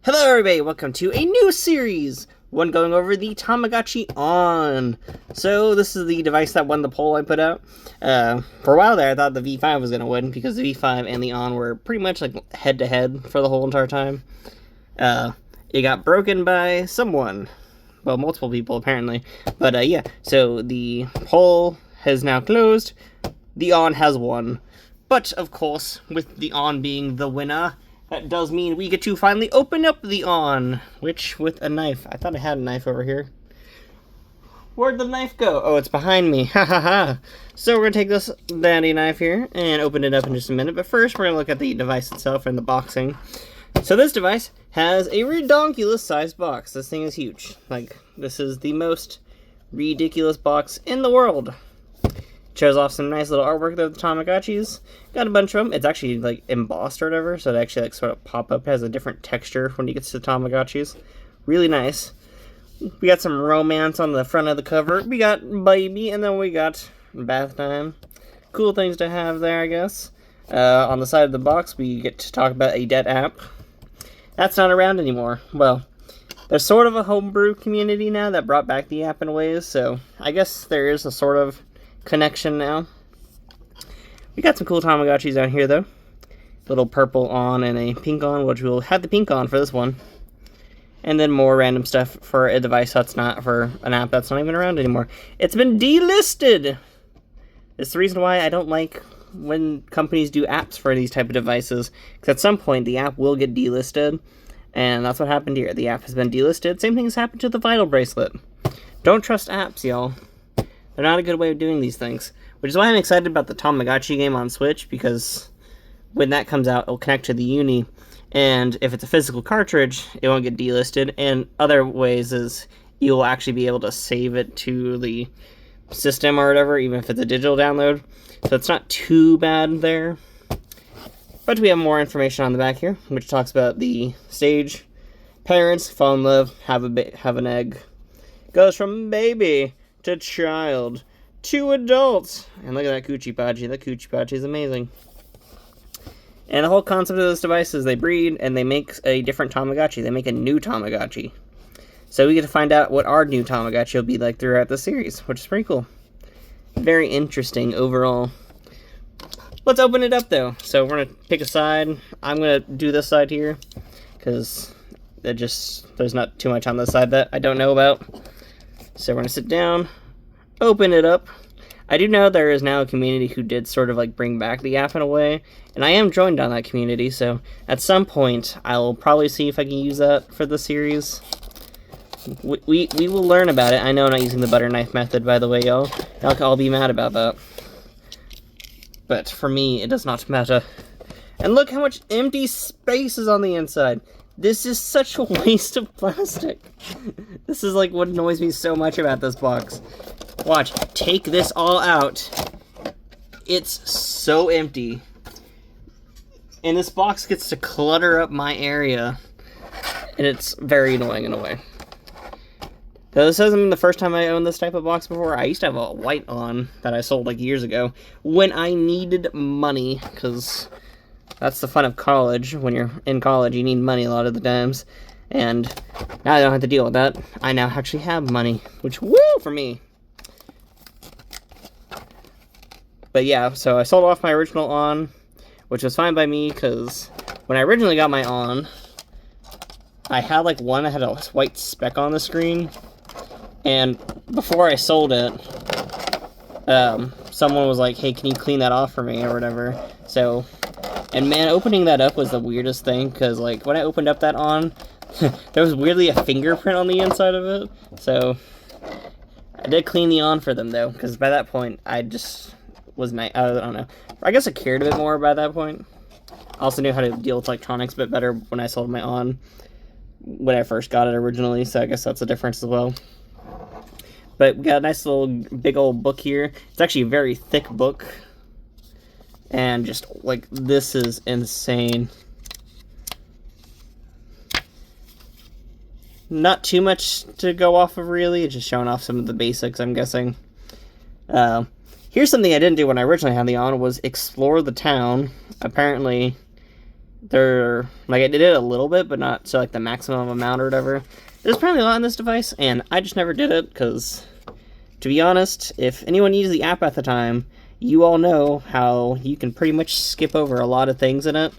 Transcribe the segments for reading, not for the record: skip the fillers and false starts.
Hello everybody, welcome to a new series! One going over the Tamagotchi On. So this is the device that won the poll I put out. For a while there I thought the V5 was going to win because the V5 and the On were pretty much like head to head for the whole entire time. It got broken by someone. Well, multiple people apparently. But yeah, so the poll has now closed. The On has won. But of course, with the On being the winner, that does mean we get to finally open up the On, which with a knife. I thought I had a knife over here. Where'd the knife go? Oh, it's behind me. Ha ha ha. So we're going to take this dandy knife here and open it up in just a minute. But first, we're going to look at the device itself and the boxing. So this device has a redonkulous sized box. This thing is huge. Like, this is the most ridiculous box in the world. Shows off some nice little artwork of the Tamagotchis. Got a bunch of them. It's actually like embossed or whatever, so it actually like sort of pop up. It has a different texture when you get to the Tamagotchis. Really nice. We got some romance on the front of the cover. We got baby, and then we got bath time. Cool things to have there, I guess. On the side of the box, we get to talk about a dead app. That's not around anymore. Well, there's sort of a homebrew community now that brought back the app in ways, so I guess there is a sort of connection now. We got some cool Tamagotchis down here though. Little purple On and a pink On, which we'll have the pink on for this one. And then more random stuff for a device that's not for an app that's not even around anymore. It's been delisted! It's the reason why I don't like when companies do apps for these type of devices. Because at some point the app will get delisted. And that's what happened here. The app has been delisted. Same thing has happened to the Vital bracelet. Don't trust apps, y'all. They're not a good way of doing these things. Which is why I'm excited about the Tamagotchi game on Switch, because when that comes out, it'll connect to the Uni. And if it's a physical cartridge, it won't get delisted. And other ways is you'll actually be able to save it to the system or whatever, even if it's a digital download. So it's not too bad there. But we have more information on the back here, which talks about the stage. Parents fall in love, have an egg. Goes from baby to child, to adults. And look at that Coochie Podgy. That Coochie Podgy is amazing. And the whole concept of this device is they breed and they make a different Tamagotchi. They make a new Tamagotchi. So we get to find out what our new Tamagotchi will be like throughout the series, which is pretty cool. Very interesting overall. Let's open it up though. So we're going to pick a side. I'm going to do this side here, because there's not too much on this side that I don't know about. So we're going to sit down, open it up. I do know there is now a community who did sort of like bring back the app in a way, and I am joined on that community, so at some point I'll probably see if I can use that for the series. We will learn about it. I know I'm not using the butter knife method, by the way, y'all. Y'all can all be mad about that. But for me, it does not matter. And look how much empty space is on the inside. This is such a waste of plastic. This is like what annoys me so much about this box. Watch, take this all out. It's so empty. And this box gets to clutter up my area. And it's very annoying in a way. Now, this hasn't been the first time I owned this type of box before. I used to have a white On that I sold like years ago when I needed money, because that's the fun of college. When you're in college, you need money a lot of the times. And now I don't have to deal with that. I now actually have money, which, woo, for me. But yeah, so I sold off my original On, which was fine by me, because when I originally got my On, I had like one that had a white speck on the screen. And before I sold it, someone was like, hey, can you clean that off for me, or whatever. So, and man, opening that up was the weirdest thing, because like when I opened up that On, there was weirdly a fingerprint on the inside of it. So I did clean the On for them though, because by that point I just was I don't know. I guess I cared a bit more by that point. I also knew how to deal with electronics a bit better when I sold my On when I first got it originally, so I guess that's a difference as well. But we got a nice little big old book here. It's actually a very thick book. And just like, this is insane. Not too much to go off of really. It's just showing off some of the basics, I'm guessing. Here's something I didn't do when I originally had the On, was explore the town. Apparently they're like I did it a little bit, but not to like the maximum amount or whatever. There's apparently a lot on this device, and I just never did it because, to be honest, if anyone used the app at the time, you all know how you can pretty much skip over a lot of things in it,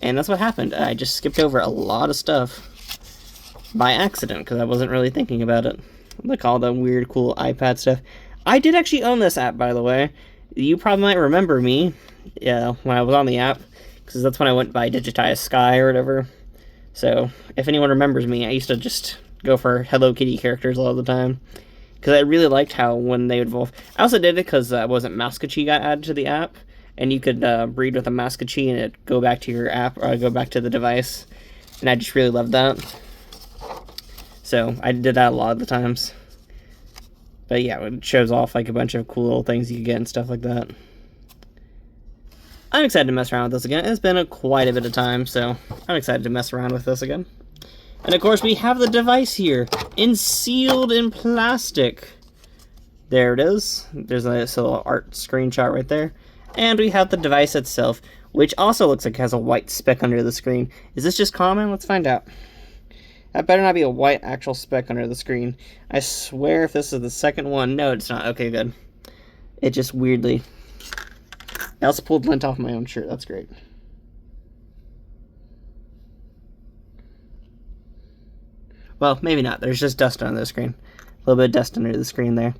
and that's what happened. I just skipped over a lot of stuff by accident because I wasn't really thinking about it. Like all the weird, cool iPad stuff. I did actually own this app, by the way. You probably might remember me, when I was on the app, because that's when I went by Digitize Sky or whatever. So, if anyone remembers me, I used to just go for Hello Kitty characters all the time. Because I really liked how when they would evolve. I also did it because wasn't Mousekechi got added to the app, and you could breed with a Mousekechi and it'd go back to your app, or go back to the device. And I just really loved that. So, I did that a lot of the times. But yeah, it shows off like a bunch of cool little things you can get and stuff like that. I'm excited to mess around with this again. It's been quite a bit of time, so I'm excited to mess around with this again. And of course, we have the device here, sealed in plastic. There it is. There's a nice little art screenshot right there. And we have the device itself, which also looks like it has a white speck under the screen. Is this just common? Let's find out. That better not be a white actual speck under the screen. I swear if this is the second one. No, it's not. Okay, good. It just weirdly... I also pulled lint off my own shirt. That's great. Well, maybe not. There's just dust under the screen. A little bit of dust under the screen there.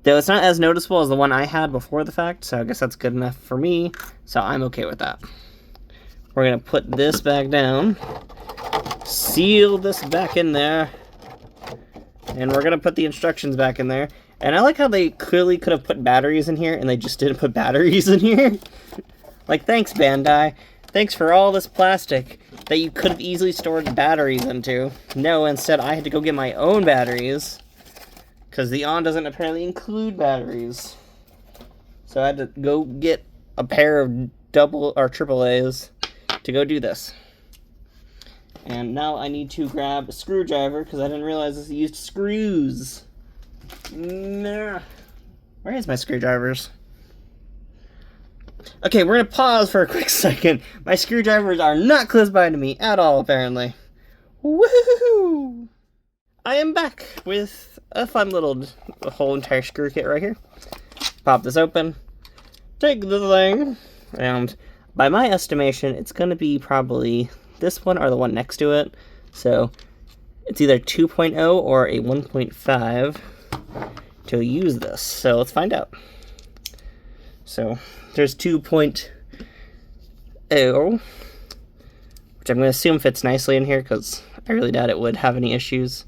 Though it's not as noticeable as the one I had before the fact, so I guess that's good enough for me. So I'm okay with that. We're going to put this back down. Seal this back in there, and we're gonna put the instructions back in there. And I like how they clearly could have put batteries in here and they just didn't put batteries in here. Like, thanks Bandai, thanks for all this plastic that you could have easily stored batteries into. No, instead I had to go get my own batteries because the On doesn't apparently include batteries, so I had to go get a pair of double or triple A's to go do this. And now I need to grab a screwdriver because I didn't realize this used screws. Nah. Where is my screwdrivers? Okay, we're going to pause for a quick second. My screwdrivers are not close by to me at all, apparently. Woohoo! I am back with a fun little whole entire screw kit right here. Pop this open. Take the thing. And by my estimation, it's going to be probably... this one or the one next to it. So it's either 2.0 or a 1.5 to use this. So let's find out. So there's 2.0, which I'm going to assume fits nicely in here because I really doubt it would have any issues.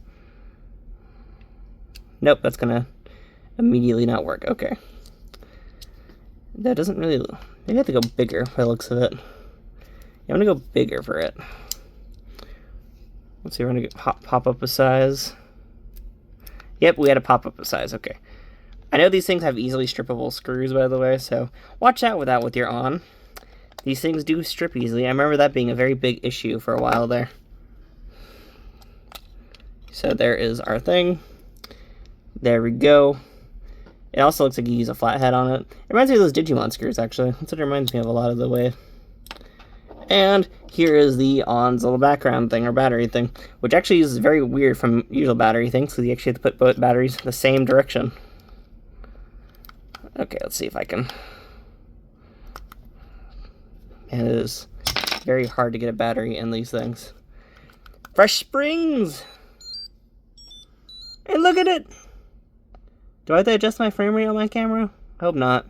Nope, that's going to immediately not work. Okay. That doesn't really... maybe I have to go bigger by the looks of it. I'm gonna go bigger for it. Let's see, we're gonna get pop up a size. Yep, we had to pop up a size, okay. I know these things have easily strippable screws, by the way, so watch out with that with your On. These things do strip easily. I remember that being a very big issue for a while there. So there is our thing. There we go. It also looks like you use a flathead on it. It reminds me of those Digimon screws, actually. That's what it reminds me of a lot of the way. And here is the On's little background thing, or battery thing, which actually is very weird from usual battery things, because you actually have to put both batteries in the same direction. Okay, let's see if I can... and it is very hard to get a battery in these things. Fresh springs! And look at it! Do I have to adjust my frame rate on my camera? I hope not.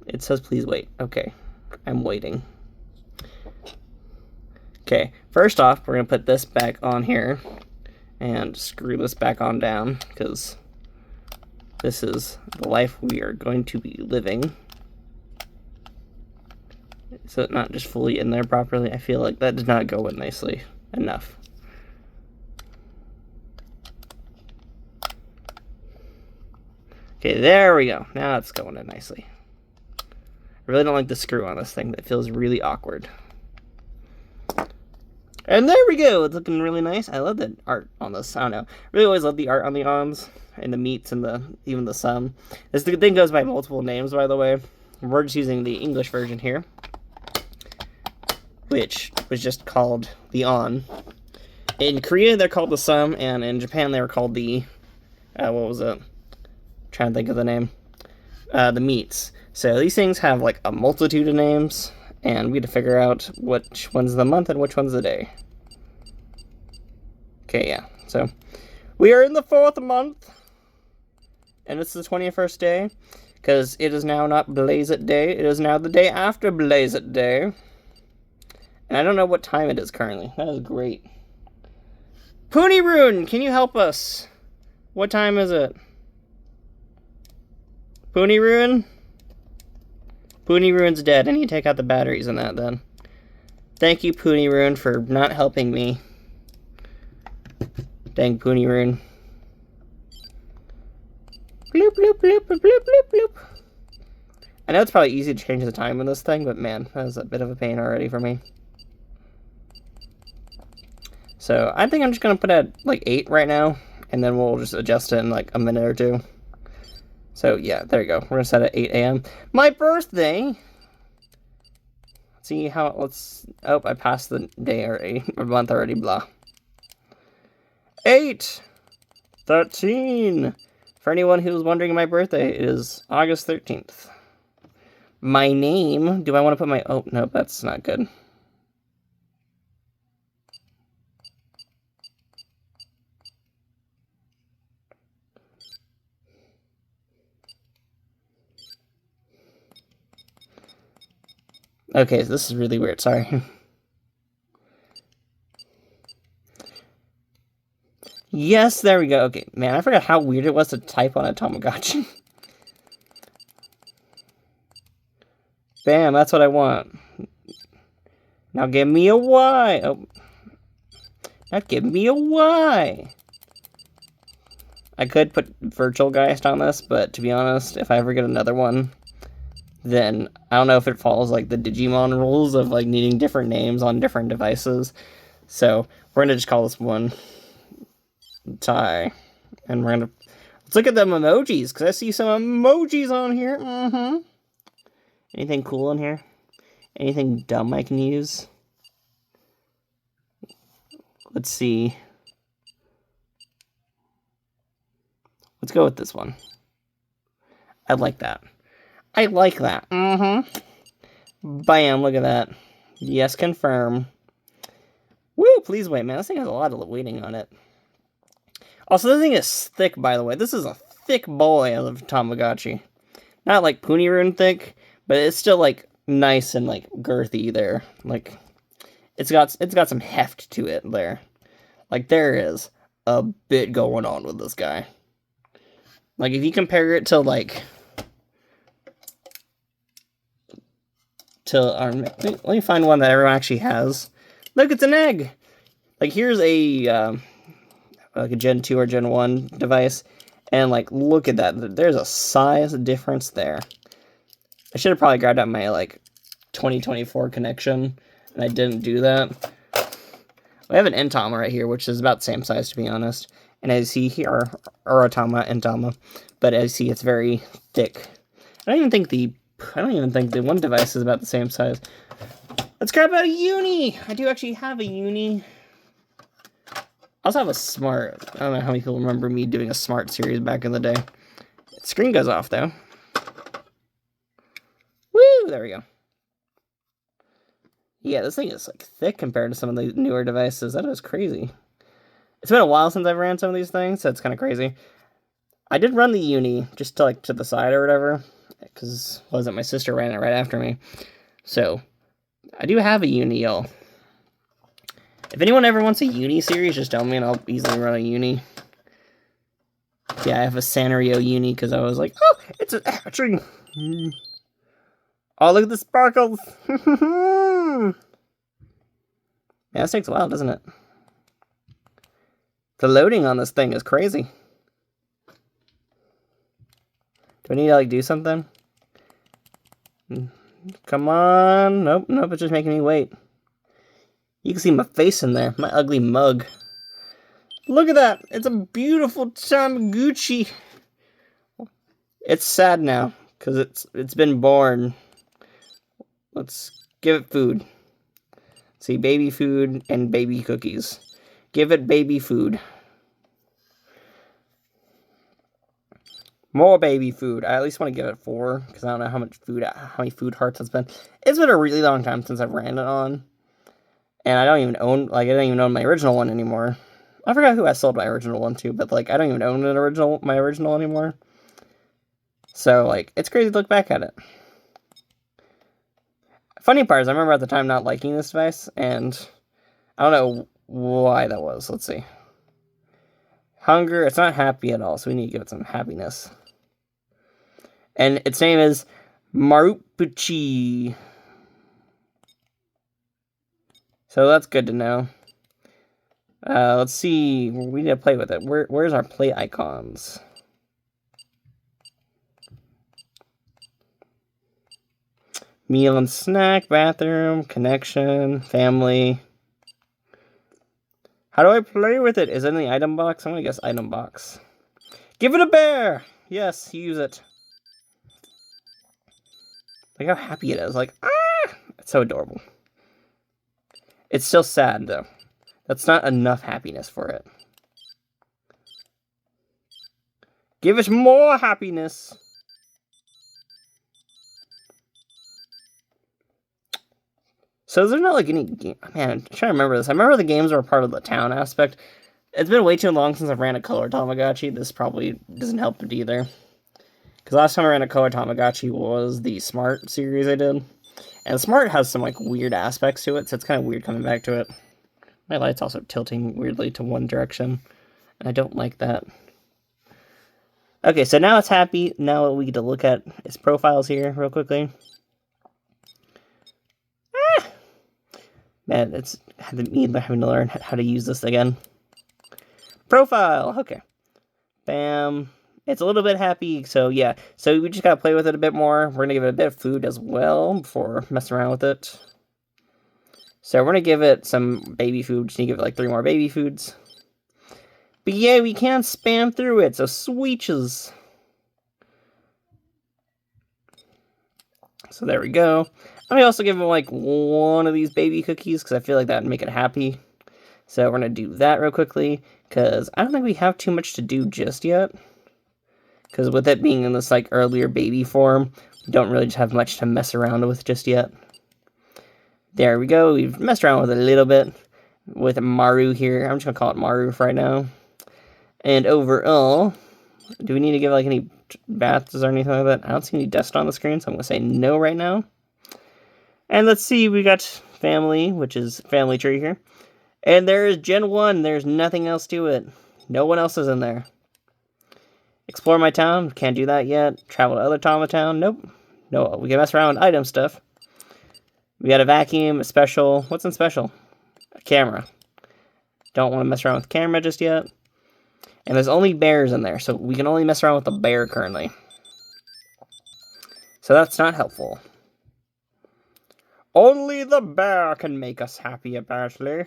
It says please wait. Okay, I'm waiting. Okay, first off, we're going to put this back on here and screw this back on down because this is the life we are going to be living. So it's not just fully in there properly. I feel like that did not go in nicely enough. Okay, there we go. Now it's going in nicely. I really don't like the screw on this thing. That feels really awkward. And there we go. It's looking really nice. I love the art on this. I don't know. Really always love the art on the Ons and the meats and even the sun. This thing goes by multiple names, by the way. We're just using the English version here. which was just called the On. In Korea, they're called the Sum, and in Japan, they were called the, what was it? I'm trying to think of the name. The Meats. So these things have like a multitude of names, and we had to figure out which one's the month and which one's the day. Okay, yeah. So we are in the 4th month, and it's the 21st day, because it is now not Blaze It Day. It is now the day after Blaze It Day. And I don't know what time it is currently. That is great. Poonirun, can you help us? What time is it? Poonirun? Poonirun's dead. I need to take out the batteries in that then. Thank you, Poonirun, for not helping me. Dang Poonirun. Bloop, bloop, bloop, bloop, bloop, bloop, bloop. I know it's probably easy to change the time in this thing, but man, that was a bit of a pain already for me. So I think I'm just going to put it at like 8 right now, and then we'll just adjust it in like a minute or two. So yeah, there you go. We're going to set it at 8 a.m. My birthday! See how, oh, I passed the day already, or month already, blah. 8! 13! For anyone who's wondering my birthday, it is August 13th. My name, do I want to put my, oh, no, that's not good. Okay, so this is really weird, sorry. Yes, there we go. Okay, man, I forgot how weird it was to type on a Tamagotchi. Bam, that's what I want. Now give me a Y. Oh. Now give me a Y. I could put Virtual Geist on this, but to be honest, if I ever get another one, then I don't know if it follows like the Digimon rules of like needing different names on different devices. So we're gonna just call this one Ty, and we're gonna let's look at them emojis, because I see some emojis on here. Anything cool in here? Anything dumb I can use? Let's see. Let's go with this one. I like that. I like that. Bam, look at that. Yes, confirm. Woo, please wait, man. This thing has a lot of weighting on it. Also, this thing is thick, by the way. This is a thick boy of Tamagotchi. Not like Poonirun thick, but it's still like nice and like girthy there. Like it's got some heft to it there. Like there is a bit going on with this guy. Like if you compare it to like let me find one that everyone actually has. Look, it's an egg. Like here's a like a Gen 2 or Gen 1 device, and like look at that. There's a size difference there. I should have probably grabbed out my like 2024 connection, and I didn't do that. We have an Entama right here, which is about the same size, to be honest. And as you see here, Entama, but as you see, it's very thick. I don't even think the one device is about the same size. Let's grab out a Uni! I do actually have a Uni. I also have a Smart. I don't know how many people remember me doing a Smart series back in the day. Screen goes off, though. Woo! There we go. Yeah, this thing is like thick compared to some of the newer devices. That is crazy. It's been a while since I've ran some of these things, so it's kind of crazy. I did run the Uni just to the side or whatever, because my sister ran it right after me. So I do have a Uni, y'all. If anyone ever wants a Uni series, just tell me and I'll easily run a Uni. Yeah, I have a Sanrio Uni because I was like, oh, it's a hatchery. Oh, look at the sparkles. Yeah, this takes a while, doesn't it? The loading on this thing is crazy. Do I need to like do something? Come on. Nope, it's just making me wait. You can see my face in there, my ugly mug. Look at that! It's a beautiful Tamagotchi. It's sad now, because it's been born. Let's give it food. See, baby food and baby cookies. Give it baby food. More baby food. I at least want to give it 4, because I don't know how many food hearts it's been. It's been a really long time since I've ran it on. And I don't even own my original one anymore. I forgot who I sold my original one to, but, like, I don't even own my original anymore. So, like, it's crazy to look back at it. Funny part is, I remember at the time not liking this device, and I don't know why that was. Let's see. Hunger, it's not happy at all, so we need to give it some happiness. And its name is Marupuchi. So that's good to know. Let's see. We need to play with it. Where's our play icons? Meal and snack, bathroom, connection, family. How do I play with it? Is it in the item box? I'm gonna guess item box. Give it a bear! Yes, use it. Look how happy it is. Like, ah! It's so adorable. It's still sad, though. That's not enough happiness for it. Give it more happiness. So there's not like any game. Man, I'm trying to remember this. I remember the games were part of the town aspect. It's been way too long since I've ran a color Tamagotchi. This probably doesn't help it either. Because last time I ran a color Tamagotchi was the Smart series I did. And Smart has some like weird aspects to it, so it's kind of weird coming back to it. My light's also tilting weirdly to one direction. And I don't like that. Okay, so now it's happy. Now we get to look at its profiles here real quickly. Man, it's me having to learn how to use this again. Profile, okay. Bam. It's a little bit happy, so yeah. So we just gotta play with it a bit more. We're gonna give it a bit of food as well before messing around with it. So we're gonna give it some baby food. Just need to give it like 3 more baby foods. But yeah, we can't spam through it, so sweeches. So there we go. I'm going to also give him, like, 1 of these baby cookies, because I feel like that would make it happy. So we're going to do that real quickly, because I don't think we have too much to do just yet. Because with it being in this, like, earlier baby form, we don't really have much to mess around with just yet. There we go. We've messed around with it a little bit with Maru here. I'm just going to call it Maru for right now. And overall, do we need to give, like, any baths or anything like that? I don't see any dust on the screen, so I'm going to say no right now. And let's see, we got family, which is family tree here. And there is Gen 1, there's nothing else to it. No one else is in there. Explore my town, can't do that yet. Travel to other Tama town, nope. No, we can mess around with item stuff. We got a vacuum, a special. What's in special? A camera. Don't want to mess around with camera just yet. And there's only bears in there, so we can only mess around with the bear currently. So that's not helpful. Only the bear can make us happy, apparently.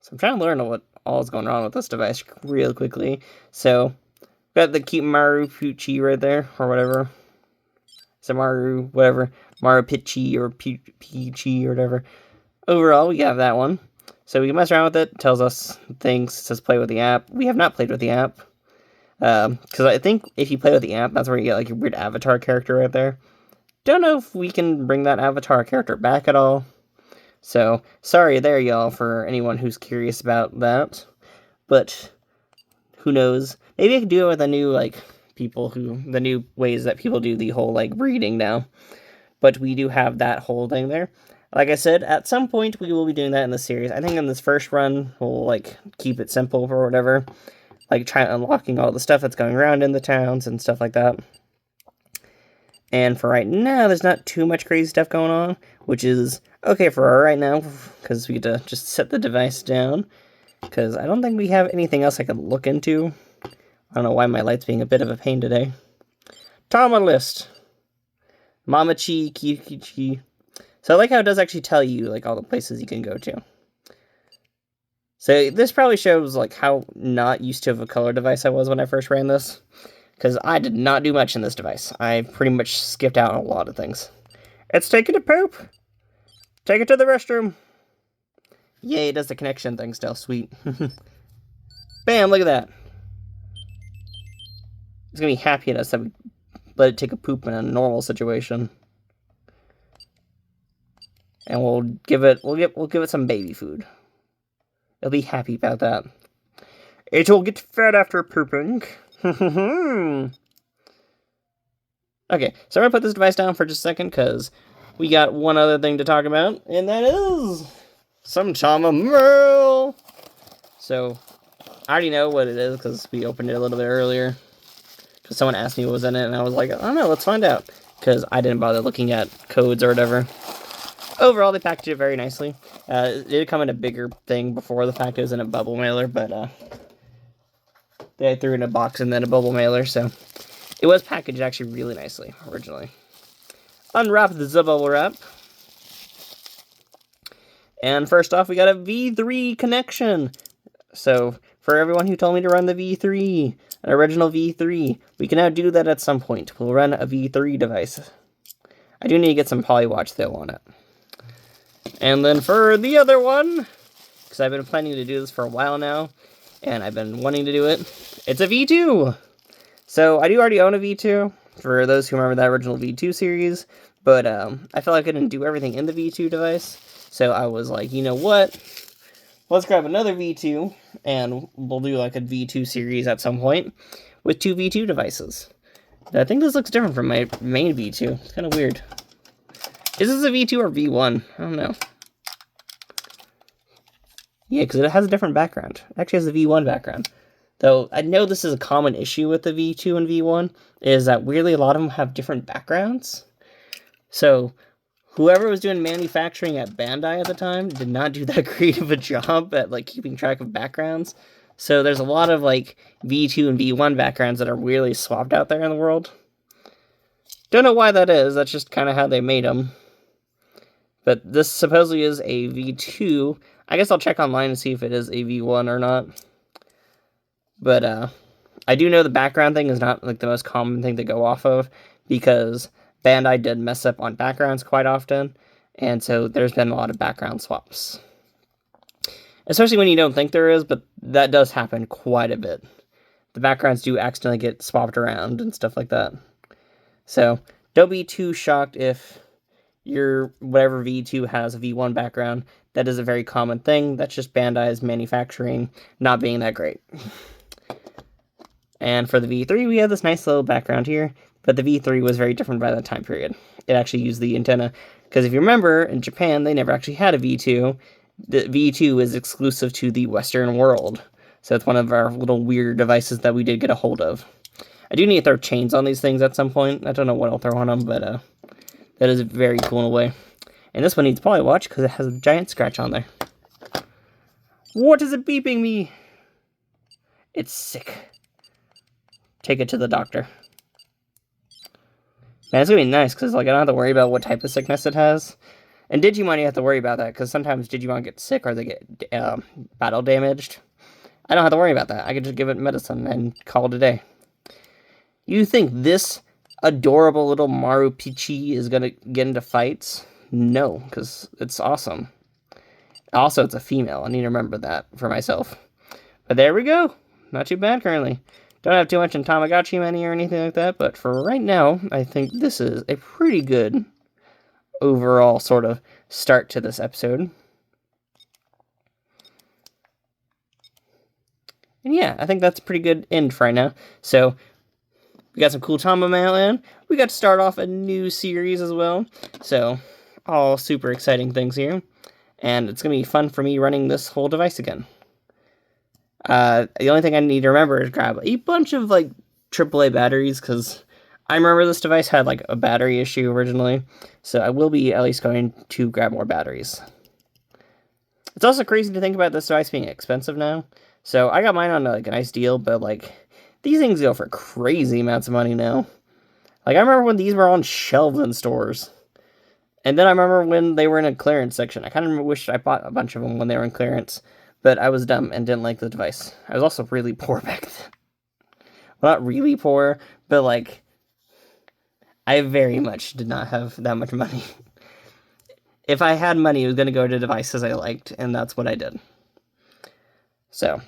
So I'm trying to learn what all is going on with this device real quickly. So, got the cute Marupuchi right there, or whatever. So Maru, whatever. Marupichi or Peachy or whatever. Overall, we have that one. So we can mess around with it. Tells us things. Says play with the app. We have not played with the app. Because I think if you play with the app, that's where you get like your weird avatar character right there. Don't know if we can bring that avatar character back at all. So, sorry there, y'all, for anyone who's curious about that. But, who knows? Maybe I could do it with the new, like, the new ways that people do the whole, like, breeding now. But we do have that whole thing there. Like I said, at some point we will be doing that in the series. I think in this first run, we'll, like, keep it simple or whatever. Like, try unlocking all the stuff that's going around in the towns and stuff like that. And for right now, there's not too much crazy stuff going on, which is okay for right now, because we get to just set the device down, because I don't think we have anything else I could look into. I don't know why my light's being a bit of a pain today. Tama list. Mamachi, Kikichi. So I like how it does actually tell you, like, all the places you can go to. So this probably shows, like, how not used to of a color device I was when I first ran this. Because I did not do much in this device. I pretty much skipped out on a lot of things. It's taking a poop. Take it to the restroom. Yay, it does the connection thing still. Sweet. Bam, look at that. It's gonna be happy at us that we let it take a poop in a normal situation. And we'll give it some baby food. It'll be happy about that. It will get fed after pooping. Okay, so I'm gonna put this device down for just a second because we got one other thing to talk about, and that is some chamomile. So I already know what it is because we opened it a little bit earlier. Because someone asked me what was in it, and I was like, I don't know, let's find out. Because I didn't bother looking at codes or whatever. Overall, they packaged it very nicely. It did come in a bigger thing before the fact it was in a bubble mailer, but they threw it in a box and then a bubble mailer, so it was packaged actually really nicely originally. Unwrap the bubble wrap. And first off, we got a V3 connection. So for everyone who told me to run the V3, an original V3, we can now do that at some point. We'll run a V3 device. I do need to get some polywatch though on it. And then for the other one, because I've been planning to do this for a while now, and I've been wanting to do it, it's a V2! So I do already own a V2, for those who remember that original V2 series, but I felt like I didn't do everything in the V2 device, so I was like, you know what? Let's grab another V2, and we'll do like a V2 series at some point, with 2 V2 devices. I think this looks different from my main V2. It's kind of weird. Is this a V2 or V1? I don't know. Yeah, because it has a different background. It actually has a V1 background. Though, I know this is a common issue with the V2 and V1, is that weirdly a lot of them have different backgrounds. So, whoever was doing manufacturing at Bandai at the time did not do that great of a job at, like, keeping track of backgrounds. So, there's a lot of, like, V2 and V1 backgrounds that are weirdly swapped out there in the world. Don't know why that is, that's just kind of how they made them. But this supposedly is a V2. I guess I'll check online and see if it is a V1 or not. But I do know the background thing is not like the most common thing to go off of, because Bandai did mess up on backgrounds quite often, and so there's been a lot of background swaps. Especially when you don't think there is, but that does happen quite a bit. The backgrounds do accidentally get swapped around and stuff like that. So don't be too shocked if your whatever V2 has a V1 background. That is a very common thing. That's just Bandai's manufacturing not being that great. And for the V3, we have this nice little background here, but the V3 was very different by that time period. It actually used the antenna, because if you remember, in Japan, they never actually had a V2. The V2 is exclusive to the Western world, so it's one of our little weird devices that we did get a hold of. I do need to throw chains on these things at some point. I don't know what I'll throw on them, but that is very cool in a way. And this one needs polywatch because it has a giant scratch on there. What is it beeping me? It's sick. Take it to the doctor. Man, it's gonna be nice because like I don't have to worry about what type of sickness it has. And Digimon, you have to worry about that because sometimes Digimon get sick or they get battle damaged. I don't have to worry about that. I can just give it medicine and call it a day. You think this adorable little Marupichi is gonna get into fights? No, because it's awesome. Also, it's a female. I need to remember that for myself. But there we go. Not too bad currently. Don't have too much in Tamagotchi money or anything like that, but for right now, I think this is a pretty good overall sort of start to this episode. And yeah, I think that's a pretty good end for right now. So, we got some cool Tama mail in. We got to start off a new series as well. So, all super exciting things here. And it's going to be fun for me running this whole device again. The only thing I need to remember is grab a bunch of, like, AAA batteries, because I remember this device had, like, a battery issue originally. So I will be at least going to grab more batteries. It's also crazy to think about this device being expensive now. So I got mine on, like, a nice deal, but, like, these things go for crazy amounts of money now. Like, I remember when these were on shelves in stores. And then I remember when they were in a clearance section. I kind of wish I bought a bunch of them when they were in clearance. But I was dumb and didn't like the device. I was also really poor back then. Well, not really poor, but, like, I very much did not have that much money. if I had money, it was going to go to devices I liked, and that's what I did. So,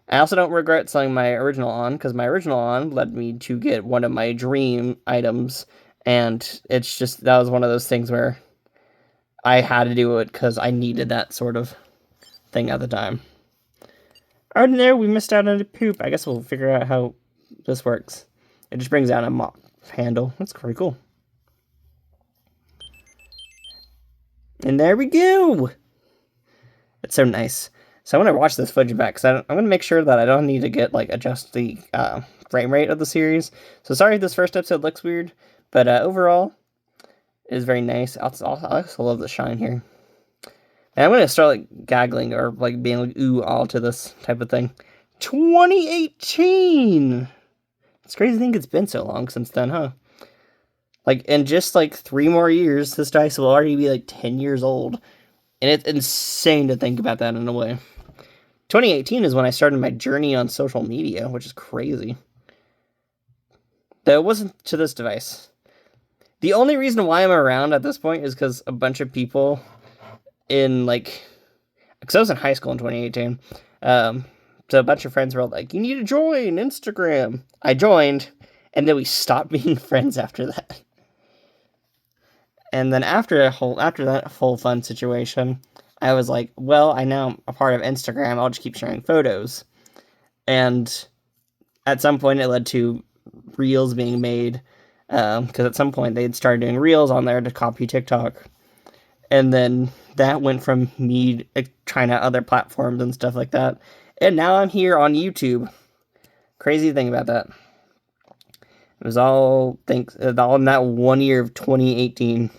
I also don't regret selling my original On, because my original On led me to get one of my dream items, and it's just, that was one of those things where I had to do it because I needed that sort of thing at the time. Oh no, we missed out on a poop. I guess we'll figure out how this works. It just brings out a mop handle. That's pretty cool. And there we go. It's so nice. So I'm going to watch this footage back, because I'm going to make sure that I don't need to get, like, adjust the frame rate of the series. So sorry if this first episode looks weird, but overall, it is very nice. I also love the shine here. And I'm going to start, like, gaggling or, like, being like, ooh, all to this type of thing. 2018! It's crazy to think it's been so long since then, huh? Like, in just, like, 3 more years, this dice will already be, like, 10 years old. And it's insane to think about that in a way. 2018 is when I started my journey on social media, which is crazy. Though it wasn't to this device. The only reason why I'm around at this point is because a bunch of people in, like... Because I was in high school in 2018. So a bunch of friends were like, you need to join Instagram. I joined, and then we stopped being friends after that. And then after that whole fun situation, I was like, well, I now am a part of Instagram. I'll just keep sharing photos. And at some point, it led to Reels being made. Because at some point, they'd started doing Reels on there to copy TikTok. And then that went from me trying out other platforms and stuff like that. And now I'm here on YouTube. Crazy thing about that. It was all in that 1 year of 2018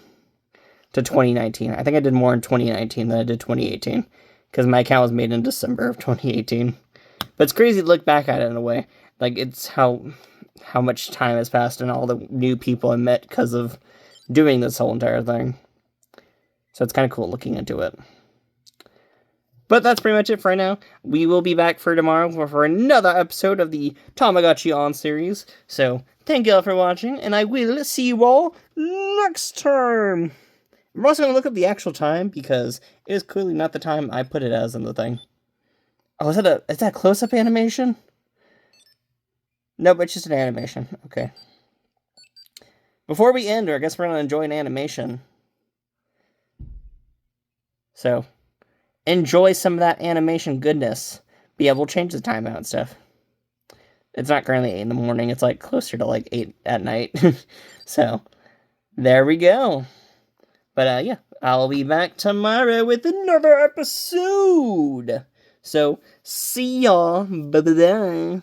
to 2019. I think I did more in 2019 than I did 2018. Because my account was made in December of 2018. But it's crazy to look back at it in a way. Like, it's how much time has passed and all the new people I met because of doing this whole entire thing. So it's kind of cool looking into it. But that's pretty much it for right now. We will be back for tomorrow for another episode of the Tamagotchi On series. So, thank you all for watching, and I will see you all next time! I'm also going to look up the actual time, because it is clearly not the time I put it as in the thing. Oh, is that close-up animation? Nope, it's just an animation. Okay. Before we end, or I guess we're going to enjoy an animation. So, enjoy some of that animation goodness. Be able to change the timeout and stuff. It's not currently 8 in the morning. It's like closer to like 8 at night. So, there we go. But yeah, I'll be back tomorrow with another episode. So, see y'all. Bye-bye.